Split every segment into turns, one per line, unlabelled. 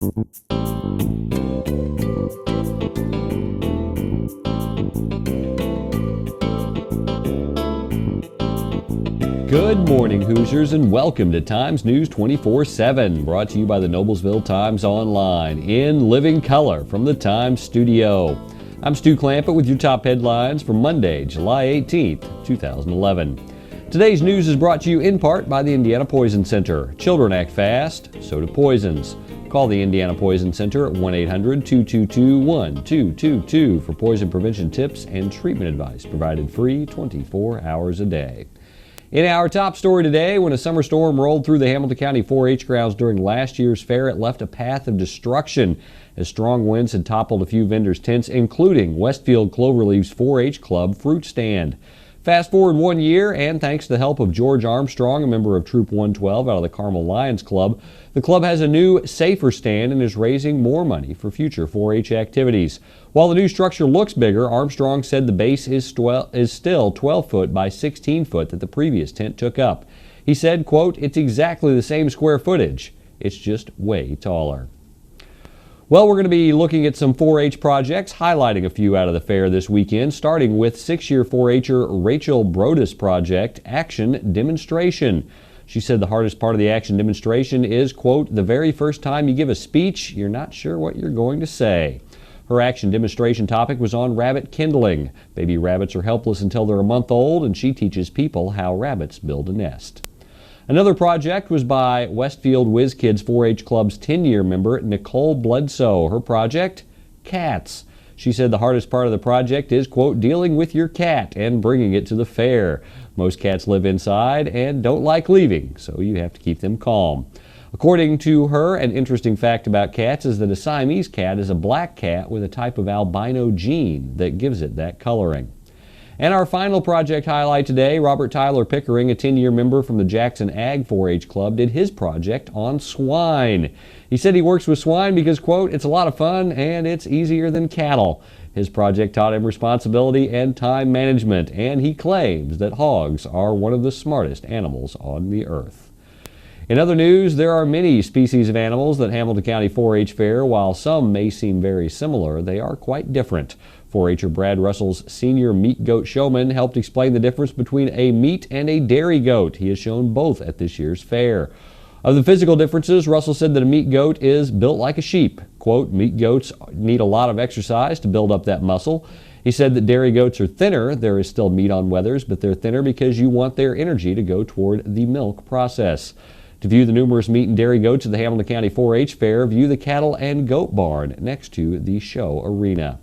Good morning, Hoosiers, and welcome to Times News 24/7, brought to you by the Noblesville Times Online, in living color from the Times studio. I'm Stu Clampett with your top headlines for Monday, July 18th, 2011. Today's news is brought to you in part by the Indiana Poison Center. Children act fast, so do poisons. Call the Indiana Poison Center at 1-800-222-1222 for poison prevention tips and treatment advice provided free 24 hours a day. In our top story today, when a summer storm rolled through the Hamilton County 4-H grounds during last year's fair, it left a path of destruction as strong winds had toppled a few vendors' tents, including Westfield Cloverleaf's 4-H Club fruit stand. Fast forward 1 year, and thanks to the help of George Armstrong, a member of Troop 112 out of the Carmel Lions Club, the club has a new, safer stand and is raising more money for future 4-H activities. While the new structure looks bigger, Armstrong said the base is still 12 foot by 16 foot that the previous tent took up. He said, quote, "It's exactly the same square footage. It's just way taller." Well, we're going to be looking at some 4-H projects, highlighting a few out of the fair this weekend, starting with 6-year 4-H'er Rachel Brodus project, Action Demonstration. She said the hardest part of the action demonstration is, quote, "the very first time you give a speech, you're not sure what you're going to say." Her action demonstration topic was on rabbit kindling. Baby rabbits are helpless until they're a month old, and she teaches people how rabbits build a nest. Another project was by Westfield Whiz Kids 4-H Club's 10-year member, Nicole Bledsoe. Her project, Cats. She said the hardest part of the project is, quote, "dealing with your cat and bringing it to the fair. Most cats live inside and don't like leaving, so you have to keep them calm." According to her, an interesting fact about cats is that a Siamese cat is a black cat with a type of albino gene that gives it that coloring. And our final project highlight today, Robert Tyler Pickering, a 10-year member from the Jackson Ag 4-H Club, did his project on swine. He said he works with swine because, quote, "it's a lot of fun and it's easier than cattle." His project taught him responsibility and time management, and he claims that hogs are one of the smartest animals on the earth. In other news, there are many species of animals at Hamilton County 4-H Fair. While some may seem very similar, they are quite different. 4-H'er Brad Russell's senior meat goat showman helped explain the difference between a meat and a dairy goat. He has shown both at this year's fair. Of the physical differences, Russell said that a meat goat is built like a sheep. Quote, "meat goats need a lot of exercise to build up that muscle." He said that dairy goats are thinner. There is still meat on wethers, but they're thinner because you want their energy to go toward the milk process. To view the numerous meat and dairy goats at the Hamilton County 4-H Fair, view the Cattle and Goat Barn next to the show arena.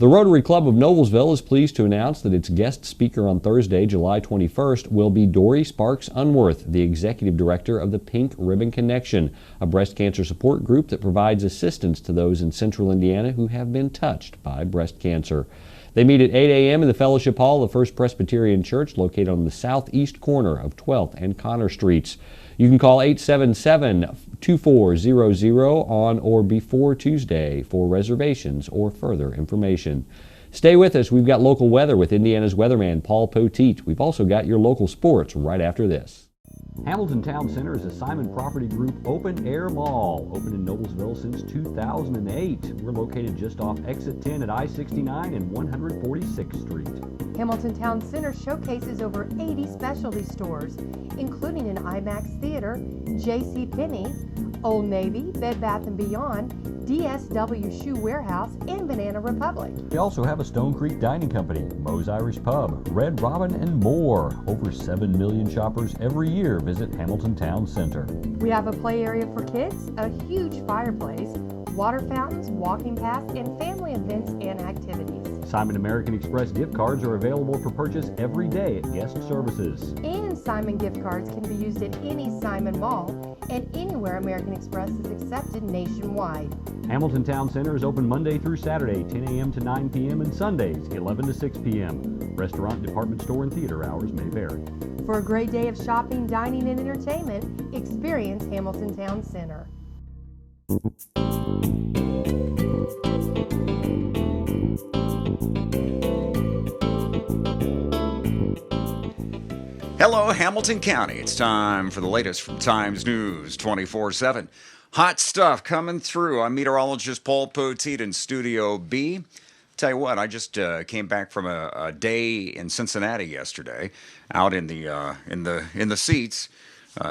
The Rotary Club of Noblesville is pleased to announce that its guest speaker on Thursday, July 21st, will be Dory Sparks Unworth, the executive director of the Pink Ribbon Connection, a breast cancer support group that provides assistance to those in central Indiana who have been touched by breast cancer. They meet at 8 a.m. in the Fellowship Hall of the First Presbyterian Church, located on the southeast corner of 12th and Connor Streets. You can call 877-2400 on or before Tuesday for reservations or further information. Stay with us. We've got local weather with Indiana's weatherman, Paul Poteet. We've also got your local sports right after this. Hamilton Town Center is a Simon Property Group open-air mall, open in Noblesville since 2008. We're located just off Exit 10 at I-69 and 146th Street.
Hamilton Town Center showcases over 80 specialty stores, including an IMAX Theater, JCPenney, Old Navy, Bed Bath & Beyond, DSW Shoe Warehouse, and Banana Republic.
We also have a Stone Creek Dining Company, Moe's Irish Pub, Red Robin, and more. Over 7 million shoppers every year visit Hamilton Town Center.
We have a play area for kids, a huge fireplace, water fountains, walking paths, and family events and activities.
Simon American Express gift cards are available for purchase every day at guest services.
And Simon gift cards can be used at any Simon mall and anywhere American Express is accepted nationwide.
Hamilton Town Center is open Monday through Saturday, 10 a.m. to 9 p.m. and Sundays, 11 to 6 p.m. Restaurant, department store, and theater hours may vary.
For a great day of shopping, dining, and entertainment, experience Hamilton Town Center.
Hello, Hamilton County. It's time for the latest from Times News 24/7. Hot stuff coming through. I'm meteorologist Paul Poteet in Studio B. Tell you what, I just came back from a day in Cincinnati yesterday, out in the seats,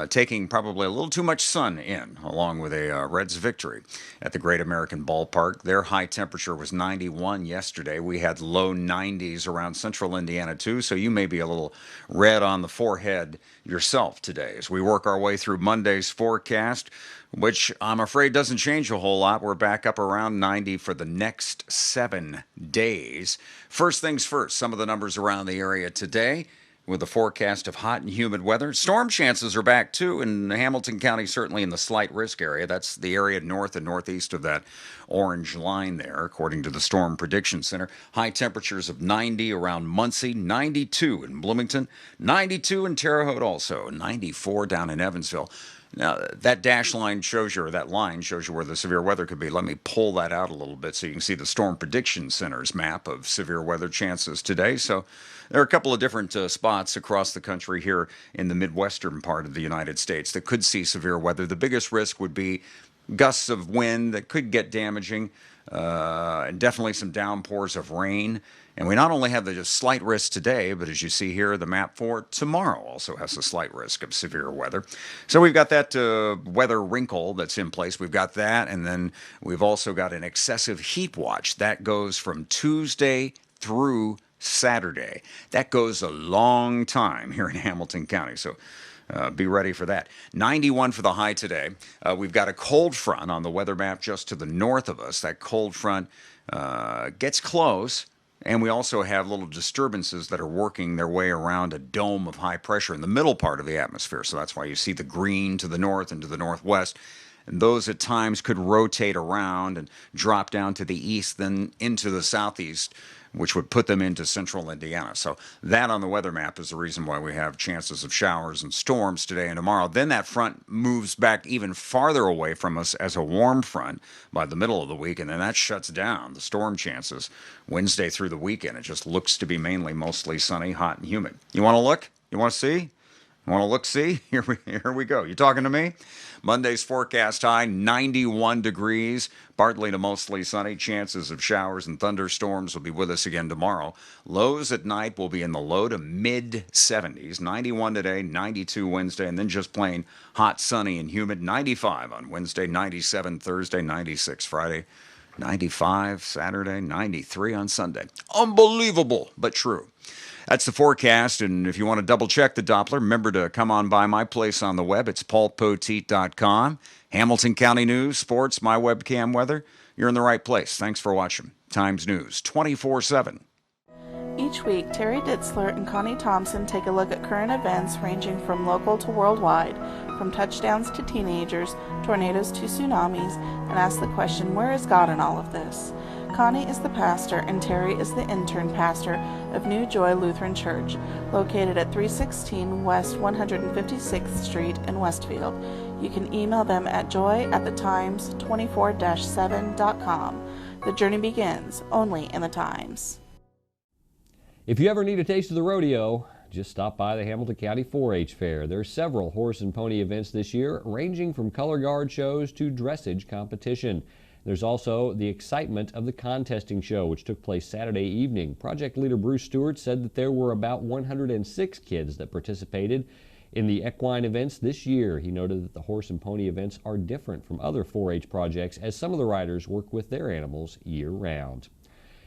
taking probably a little too much sun in, along with a Reds victory at the Great American Ballpark. Their high temperature was 91 yesterday. We had low 90s around central Indiana too, so you may be a little red on the forehead yourself today as we work our way through Monday's forecast, which I'm afraid doesn't change a whole lot. We're back up around 90 for the next 7 days. First things first, some of the numbers around the area today with the forecast of hot and humid weather. Storm chances are back too in Hamilton County, certainly in the slight risk area. That's the area north and northeast of that orange line there, according to the Storm Prediction Center. High temperatures of 90 around Muncie, 92 in Bloomington, 92 in Terre Haute also, 94 down in Evansville. Now, that dash line shows you, or that line shows you where the severe weather could be. Let me pull that out a little bit so you can see the Storm Prediction Center's map of severe weather chances today. So there are a couple of different spots across the country here in the Midwestern part of the United States that could see severe weather. The biggest risk would be gusts of wind that could get damaging, and definitely some downpours of rain. And we not only have the slight risk today, but as you see here, the map for tomorrow also has a slight risk of severe weather. So we've got that weather wrinkle that's in place. We've got that, and then we've also got an excessive heat watch. That goes from Tuesday through Saturday. That goes a long time here in Hamilton County. So be ready for that. 91 for the high today. We've got a cold front on the weather map just to the north of us. That cold front gets close. And we also have little disturbances that are working their way around a dome of high pressure in the middle part of the atmosphere. So that's why you see the green to the north and to the northwest. And those at times could rotate around and drop down to the east, then into the southeast, which would put them into central Indiana. So that on the weather map is the reason why we have chances of showers and storms today and tomorrow. Then that front moves back even farther away from us as a warm front by the middle of the week, and then that shuts down the storm chances Wednesday through the weekend. It just looks to be mainly mostly sunny, hot, and humid. You want to look? You want to see? You want to look, see? Here we go. You talking to me? Monday's forecast high, 91 degrees, partly to mostly sunny. Chances of showers and thunderstorms will be with us again tomorrow. Lows at night will be in the low to mid-70s. 91 today, 92 Wednesday, and then just plain hot, sunny, and humid. 95 on Wednesday, 97 Thursday, 96 Friday, 95 Saturday, 93 on Sunday. Unbelievable, but true. That's the forecast, and if you want to double-check the Doppler, remember to come on by my place on the web. It's paulpoteet.com. Hamilton County News, sports, my webcam weather. You're in the right place. Thanks for watching. Times News, 24/7.
Each week, Terry Ditzler and Connie Thompson take a look at current events ranging from local to worldwide, from touchdowns to teenagers, tornadoes to tsunamis, and ask the question, where is God in all of this? Connie is the pastor and Terry is the intern pastor of New Joy Lutheran Church, located at 316 West 156th Street in Westfield. You can email them at joy@thetimes24-7.com. The journey begins only in the Times.
If you ever need a taste of the rodeo, just stop by the Hamilton County 4-H Fair. There are several horse and pony events this year, ranging from color guard shows to dressage competition. There's also the excitement of the contesting show, which took place Saturday evening. Project leader Bruce Stewart said that there were about 106 kids that participated in the equine events this year. He noted that the horse and pony events are different from other 4-H projects, as some of the riders work with their animals year-round.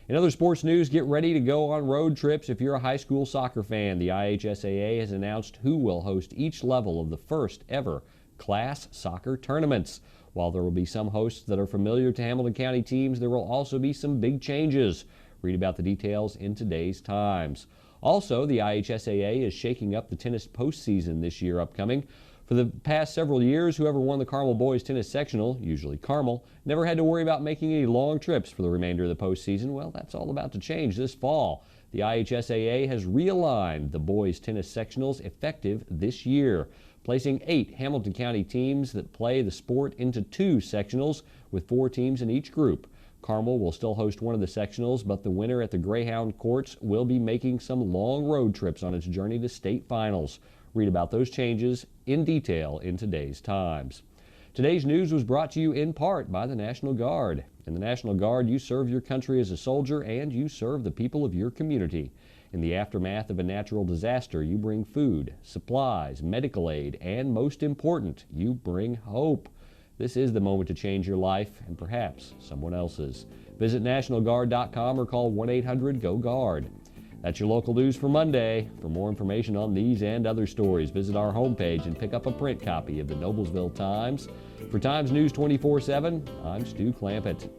In other sports news, get ready to go on road trips if you're a high school soccer fan. The IHSAA has announced who will host each level of the first ever class soccer tournaments. While there will be some hosts that are familiar to Hamilton County teams, there will also be some big changes. Read about the details in today's Times. Also, the IHSAA is shaking up the tennis postseason this year upcoming. For the past several years, whoever won the Carmel boys tennis sectional, usually Carmel, never had to worry about making any long trips for the remainder of the postseason. Well, that's all about to change this fall. The IHSAA has realigned the boys tennis sectionals effective this year, placing 8 Hamilton County teams that play the sport into 2 sectionals with 4 teams in each group. Carmel will still host one of the sectionals, but the winner at the Greyhound Courts will be making some long road trips on its journey to state finals. Read about those changes in detail in today's Times. Today's news was brought to you in part by the National Guard. In the National Guard, you serve your country as a soldier and you serve the people of your community. In the aftermath of a natural disaster, you bring food, supplies, medical aid, and most important, you bring hope. This is the moment to change your life and perhaps someone else's. Visit NationalGuard.com or call 1-800-GO-GUARD. That's your local news for Monday. For more information on these and other stories, visit our homepage and pick up a print copy of the Noblesville Times. For Times News 24/7, I'm Stu Clampett.